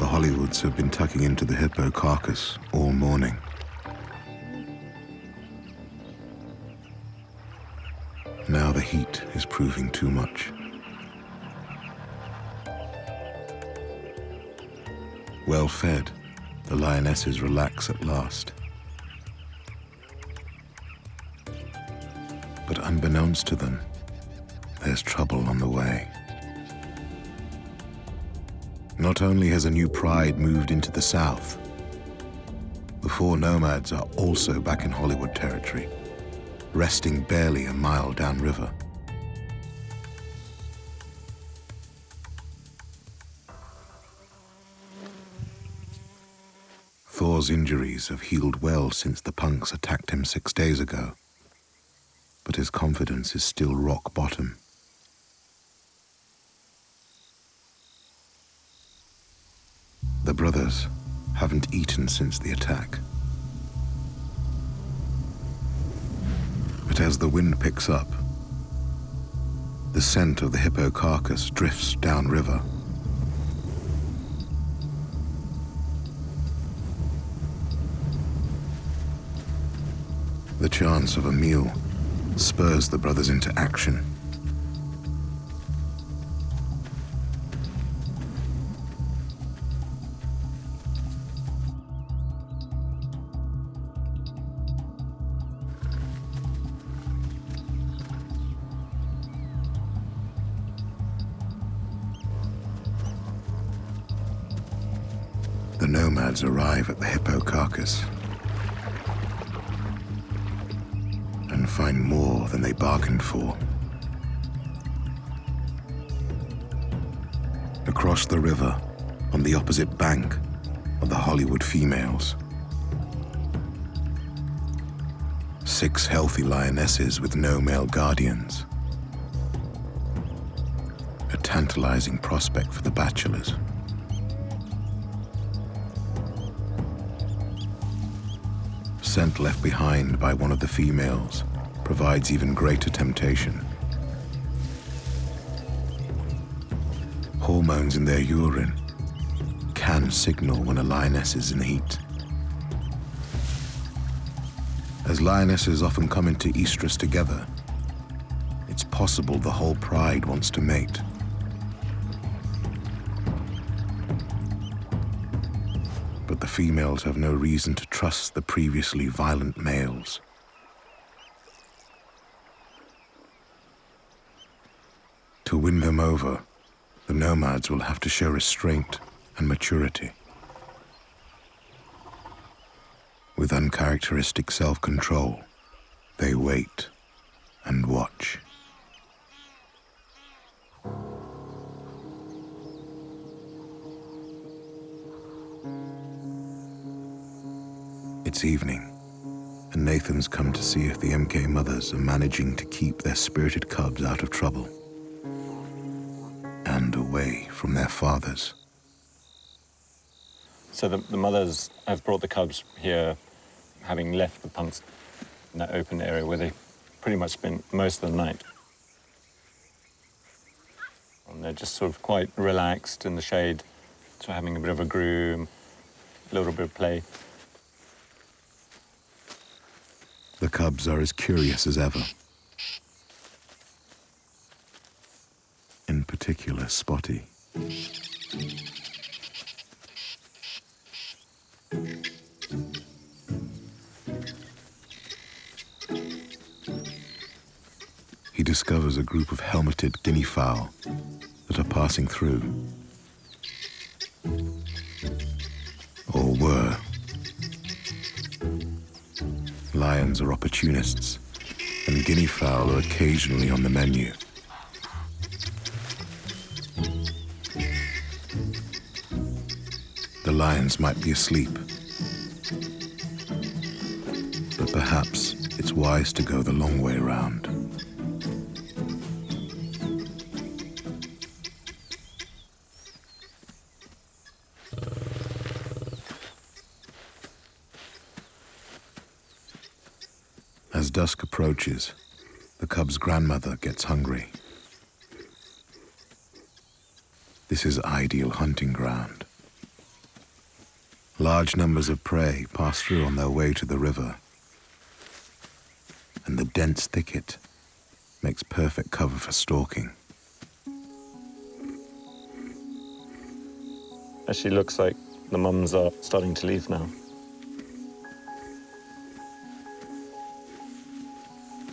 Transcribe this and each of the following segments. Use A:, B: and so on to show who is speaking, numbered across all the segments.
A: The Hollywoods have been tucking into the hippo carcass all morning. Now the heat is proving too much. Well fed, the lionesses relax at last. But unbeknownst to them, there's trouble on the way. Not only has a new pride moved into the south, the four nomads are also back in Hollywood territory, resting barely a mile downriver. Thor's injuries have healed well since the punks attacked him 6 days ago, but his confidence is still rock bottom. The brothers haven't eaten since the attack. But as the wind picks up, the scent of the hippo carcass drifts downriver. The chance of a meal spurs the brothers into action. The nomads arrive at the hippo carcass and find more than they bargained for. Across the river, on the opposite bank, are the Hollywood females. 6 healthy lionesses with no male guardians. A tantalizing prospect for the bachelors. Scent left behind by one of the females provides even greater temptation. Hormones in their urine can signal when a lioness is in heat. As lionesses often come into estrus together, it's possible the whole pride wants to mate. But the females have no reason to trust the previously violent males. To win them over, the nomads will have to show restraint and maturity. With uncharacteristic self-control, they wait and watch. It's evening, and Nathan's come to see if the MK mothers are managing to keep their spirited cubs out of trouble and away from their fathers.
B: So the mothers have brought the cubs here, having left the punks in that open area where they pretty much spent most of the night. And they're just sort of quite relaxed in the shade, so having a bit of a groom, a little bit of play.
A: The cubs are as curious as ever. In particular, Spotty. He discovers a group of helmeted guinea fowl that are passing through. Or were. Lions are opportunists, and guinea fowl are occasionally on the menu. The lions might be asleep, but perhaps it's wise to go the long way round. As dusk approaches, the cub's grandmother gets hungry. This is ideal hunting ground. Large numbers of prey pass through on their way to the river, and the dense thicket makes perfect cover for stalking.
B: Actually looks like the mums are starting to leave now.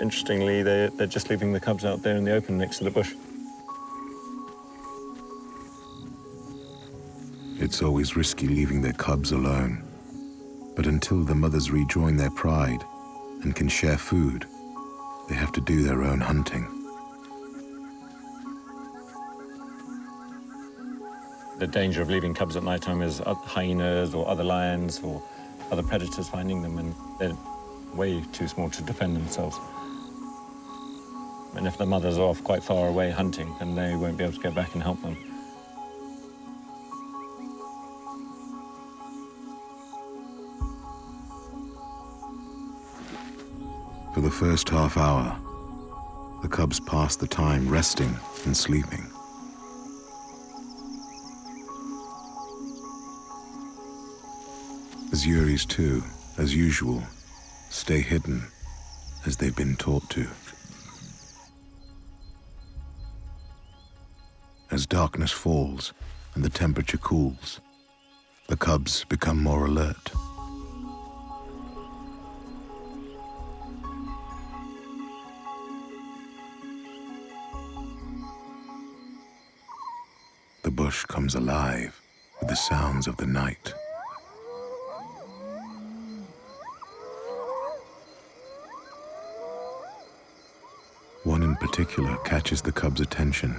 B: Interestingly, they're just leaving the cubs out there in the open next to the bush.
A: It's always risky leaving their cubs alone, but until the mothers rejoin their pride and can share food, they have to do their own hunting.
B: The danger of leaving cubs at night time is hyenas or other lions or other predators finding them, and they're way too small to defend themselves. And if the mothers are off quite far away hunting, then they won't be able to get back and help them.
A: For the first half hour, the cubs pass the time resting and sleeping. The Yuris too, as usual, stay hidden as they've been taught to. As darkness falls and the temperature cools, the cubs become more alert. The bush comes alive with the sounds of the night. One in particular catches the cub's attention.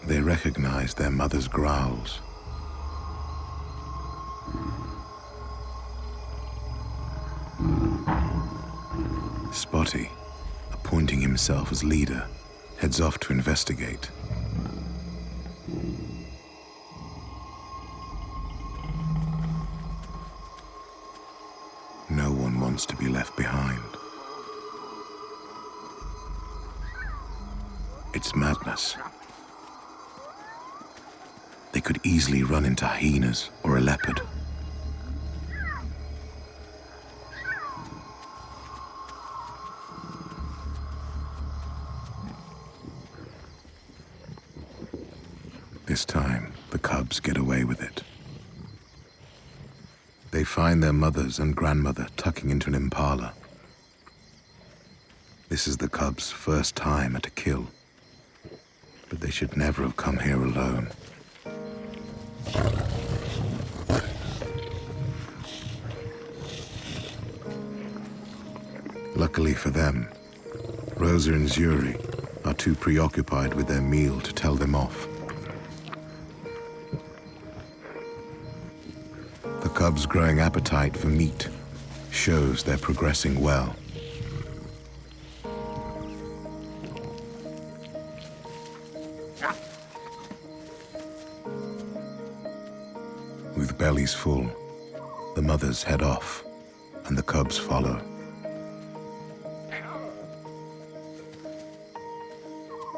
A: They recognize their mother's growls. Spotty, appointing himself as leader, heads off to investigate. No one wants to be left behind. It's madness. They could easily run into hyenas or a leopard. This time, the cubs get away with it. They find their mothers and grandmother tucking into an impala. This is the cubs' first time at a kill, but they should never have come here alone. Luckily for them, Rosa and Yuri are too preoccupied with their meal to tell them off. The cubs' growing appetite for meat shows they're progressing well. With bellies full, the mothers head off and the cubs follow.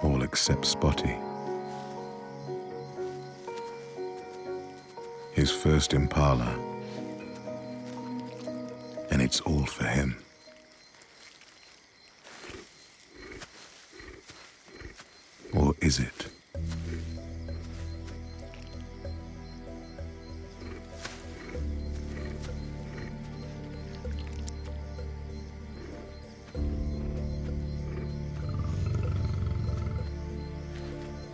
A: All except Spotty. His first Impala, and it's all for him. Or is it?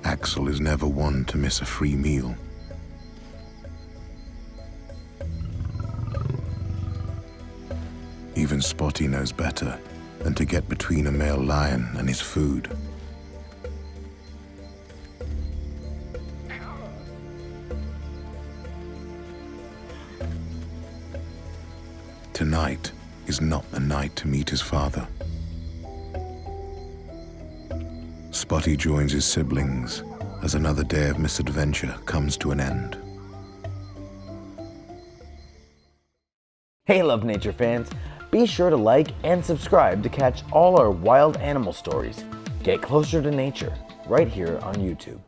A: Axel is never one to miss a free meal. Even Spotty knows better than to get between a male lion and his food. Tonight is not the night to meet his father. Spotty joins his siblings as another day of misadventure comes to an end.
C: Hey Love Nature fans, Be sure to like and subscribe to catch all our wild animal stories. Get closer to nature right here on YouTube.